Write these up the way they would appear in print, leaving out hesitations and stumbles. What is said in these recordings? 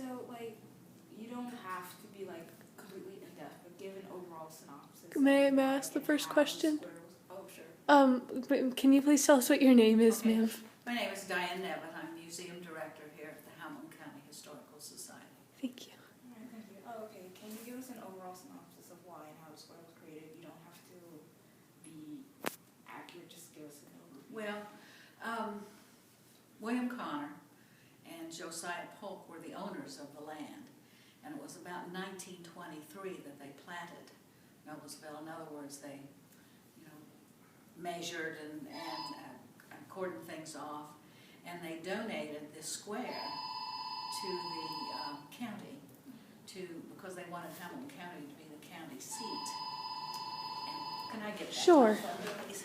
So, like, you don't have to be, like, completely in-depth, but give an overall synopsis. May I ask the first question? Oh, sure. Can you please tell us what your name is, Okay. ma'am? My name is Diane Neb, and I'm Museum Director here at the Hamilton County Historical Society. Thank you. All right, thank you. Oh, okay. Can you give us an overall synopsis of why and how the square was created? You don't have to be accurate, just give us an overview. Well, William Connor and Josiah Polk were the owners of the land, and it was about 1923 that they planted Noblesville. In other words, they, measured and cordoned things off, and they donated this square to the county because they wanted Hamilton County to be the county seat. And can I get that? Sure. telephone, please?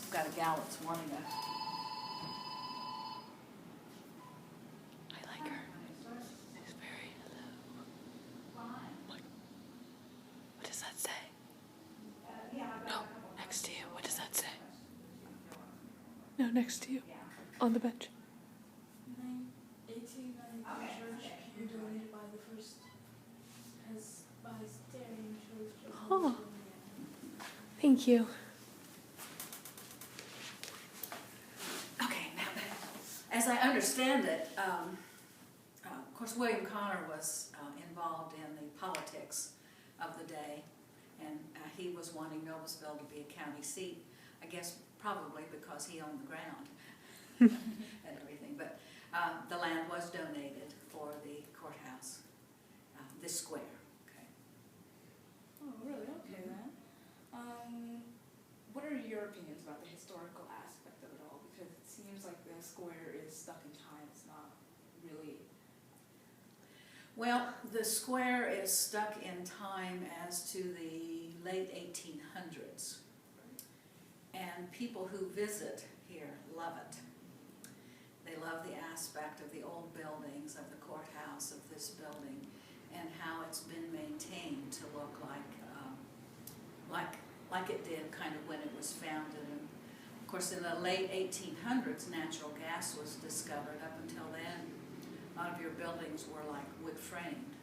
I've got a gal that's wanting a. I like her. She's very hello. What does that say? No, next to you. What does that say? No, next to you. On the bench. 1890 church, donated by the first Presbyterian Church. Oh. Thank you. Okay, now, as I understand it, of course, William Connor was involved in the politics of the day, and he was wanting Noblesville to be a county seat, I guess probably because he owned the ground and everything. But the land was donated for the courthouse, this square. Okay. Oh, really? Okay, then. What are your opinions about the historical aspect of it all? Because it seems like the square is stuck in time. It's not really. Well, the square is stuck in time as to the late 1800s. And people who visit here love it. They love the aspect of the old buildings, of the courthouse, of this building, and how it's been maintained to look like it did kind of when it was founded. And of course, in the late 1800s, natural gas was discovered. Up until then, a lot of your buildings were like wood framed,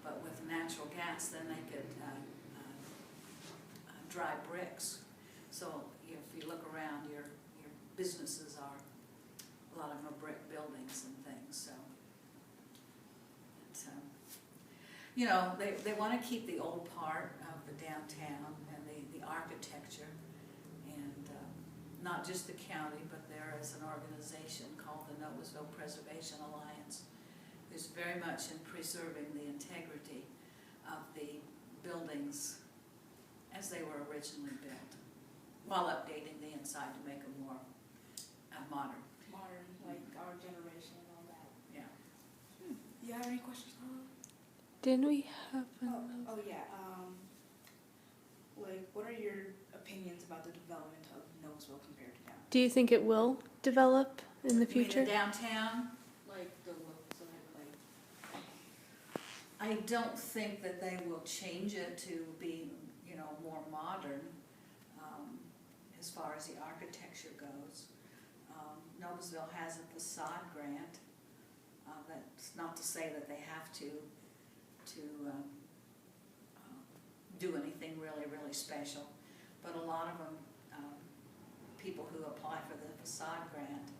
but with natural gas, then they could dry bricks. So if you look around, your businesses are, a lot of them are brick buildings and things. So, they want to keep the old part of the downtown and the architecture, and not just the county, but there is an organization called the Noblesville Preservation Alliance, who's very much in preserving the integrity of the buildings as they were originally built, while updating the inside to make them more modern. Modern, like our generation and all that. Yeah. Do you have any questions? Didn't we have Oh yeah. Like, what are your opinions about the development of Noblesville compared to now? Do you think it will develop in the You mean future? the downtown? Like the looks of it, like. I don't think that they will change it to be, more modern as far as the architecture goes. Noblesville has a facade grant. That's not to say that they have to do anything really, really special, but a lot of them, people who apply for the facade grant,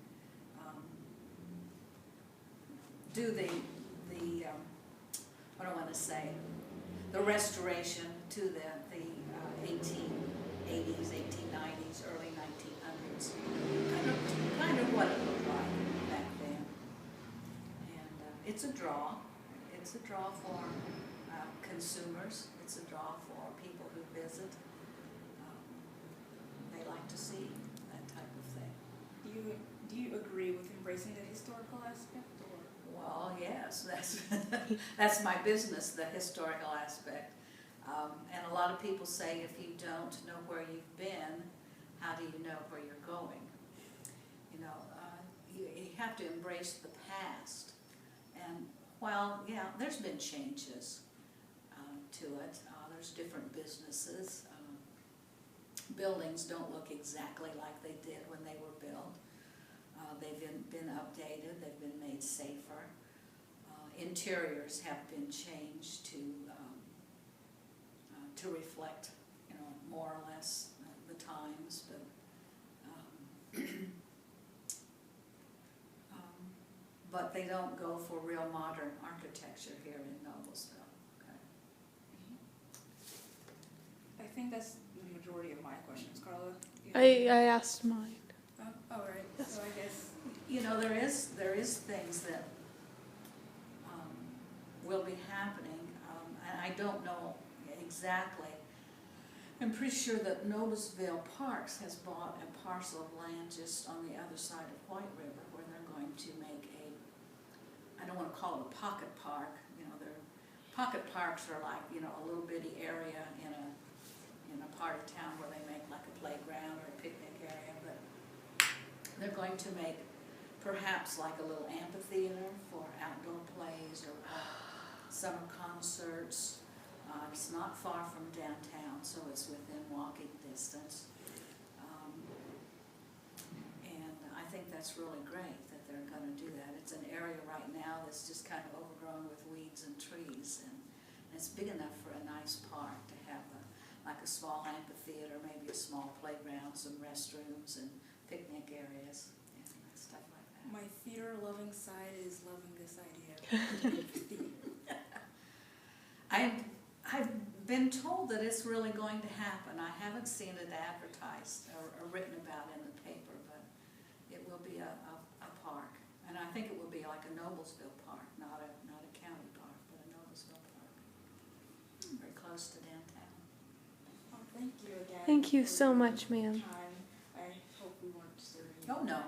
do the what do I want to say, the restoration to the 1880s, 1890s, early 1900s, kind of what it looked like back then. And it's a draw. It's a draw for consumers. It's a draw for people who visit. They like to see that type of thing. Do you agree with embracing the historical aspect, or? Well, yes, that's my business, the historical aspect. And a lot of people say if you don't know where you've been, how do you know where you're going? You have to embrace the past. And while, yeah, there's been changes to it. There's different businesses. Buildings don't look exactly like they did when they were built. They've been updated. They've been made safer. interiors have been changed to reflect, more or less the times, but but they don't go for real modern architecture here in Noblesville. Okay. I think that's the majority of my questions, Carla. I asked mine. All right. Yes. So I guess. There is things that will be happening, and I don't know exactly. I'm pretty sure that Noblesville Parks has bought a parcel of land just on the other side of White River where they're going to make I don't want to call it a pocket park. Their pocket parks are like, a little bitty area in a part of town where they make like a playground or a picnic area, but they're going to make perhaps like a little amphitheater for outdoor plays or summer concerts. It's not far from downtown, so it's within walking distance. And I think that's really great that they're going to do that. It's an area right now that's just kind of overgrown with weeds and trees, and it's big enough for a nice park to have like a small amphitheater, maybe a small playground, some restrooms and picnic areas and stuff like that. My theater-loving side is loving this idea. I've been told that it's really going to happen. I haven't seen it advertised or written about in the paper, but it will be a park. And I think it will be like a Noblesville park, not a county park, but a Noblesville park. Very close to downtown. Thank you again. Thank you so much, ma'am. I hope we weren't disturbing you. Oh, no.